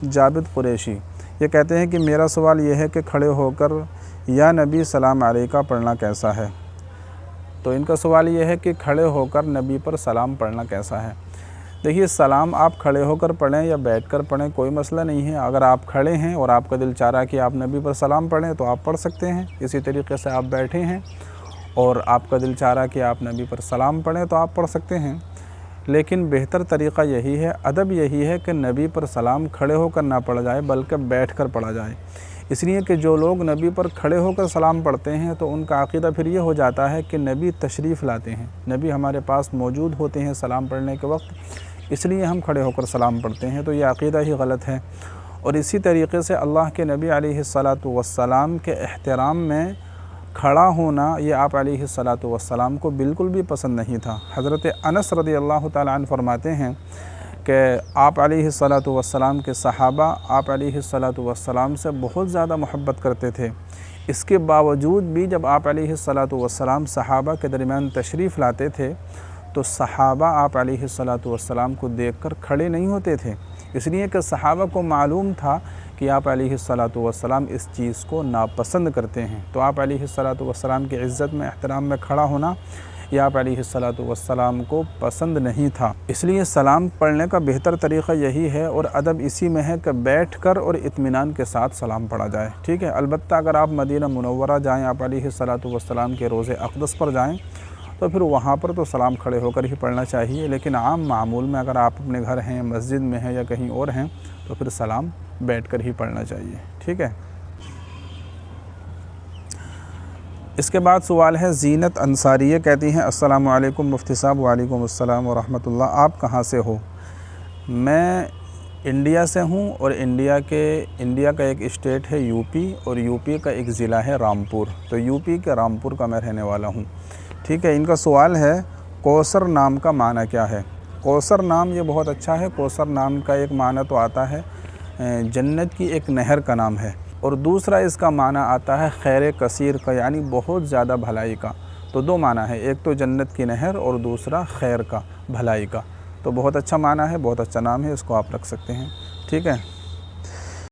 जाबिद कुरैशी ये कहते हैं कि मेरा सवाल ये है कि खड़े होकर या नबी सलाम अलैका पढ़ना कैसा है। तो इनका सवाल ये है कि खड़े होकर नबी पर सलाम पढ़ना कैसा है। देखिए, सलाम आप खड़े होकर पढ़ें या बैठकर पढ़ें, कोई मसला नहीं है। अगर आप खड़े हैं और आपका दिल चाह रहा है कि आप नबी पर सलाम पढ़ें तो आप पढ़ सकते हैं। इसी तरीके से आप बैठे हैं और आपका दिल चाह रहा है कि आप नबी पर सलाम पढ़ें तो आप पढ़ सकते हैं। लेकिन बेहतर तरीक़ा यही है, अदब यही है कि नबी पर सलाम खड़े होकर ना पढ़ा जाए बल्कि बैठ कर पढ़ा जाए। इसलिए कि जो लोग नबी पर खड़े होकर सलाम पढ़ते हैं तो उनका अक़ीदा फिर ये हो जाता है कि नबी तशरीफ़ लाते हैं, नबी हमारे पास मौजूद होते हैं सलाम पढ़ने के वक्त, इसलिए हम खड़े होकर सलाम पढ़ते हैं। तो ये अक़ीदा ही गलत है। और इसी तरीके से अल्लाह के नबी अलैहिस्सलातु वस्सलाम के एहतराम में खड़ा होना ये आप अलैहिस्सलातु वस्सलाम को बिल्कुल भी पसंद नहीं था। हज़रत अनस रज़ियल्लाहु ताला अन्हु फरमाते हैं कि आप अलैहिस्सलातु वस्सलाम के सहाबा आप अलैहिस्सलातु वस्सलाम से बहुत ज़्यादा मोहब्बत करते थे। इसके बावजूद भी जब आप अलैहिस्सलातु वस्सलाम सहाबा के दरमियान तशरीफ़ लाते थे तो सहाबा आप अलैहिस्सलातु वस्सलाम को देखकर खड़े नहीं होते थे, इसलिए कि सहाबा को मालूम था कि आप अलैहिस्सलातु वस्सलाम इस चीज़ को नापसंद करते हैं। तो आप अलैहिस्सलातु वस्सलाम की इज़्ज़त में एहतराम में खड़ा होना यह आप अलैहिस्सलातु वस्सलाम को पसंद नहीं था। इसलिए सलाम पढ़ने का बेहतर तरीक़ा यही है और अदब इसी में है कि बैठ कर और इत्मीनान के साथ सलाम पढ़ा जाए। ठीक है। अलबत्ता अगर आप मदीना मुनव्वरा जाएँ, आप अलैहिस्सलातु वस्सलाम के रोज़े अक़दस पर जाएँ तो फिर वहाँ पर तो सलाम खड़े होकर ही पढ़ना चाहिए। लेकिन आम मामूल में अगर आप अपने घर हैं, मस्जिद में हैं या कहीं और हैं तो फिर सलाम बैठकर ही पढ़ना चाहिए। ठीक है। इसके बाद सवाल है ज़ीनत अंसारी, ये कहती हैं अस्सलामु अलैकुम मुफ्ती साहब। वालेकुम अस्सलाम व रहमतुल्लाह। आप कहाँ से हो? मैं इंडिया से हूँ और इंडिया का एक स्टेट है यूपी और यूपी का एक ज़िला है रामपुर। तो यूपी के रामपुर का मैं रहने वाला हूँ। ठीक है। इनका सवाल है कौसर नाम का माना क्या है। कौसर नाम ये बहुत अच्छा है। कौसर नाम का एक माना तो आता है जन्नत की एक नहर का नाम है और दूसरा इसका माना आता है खैर कसीर का, यानी बहुत ज़्यादा भलाई का। तो दो माना है, एक तो जन्नत की नहर और दूसरा खैर का, भलाई का। तो बहुत अच्छा माना है, बहुत अच्छा नाम है, इसको आप रख सकते हैं। ठीक है।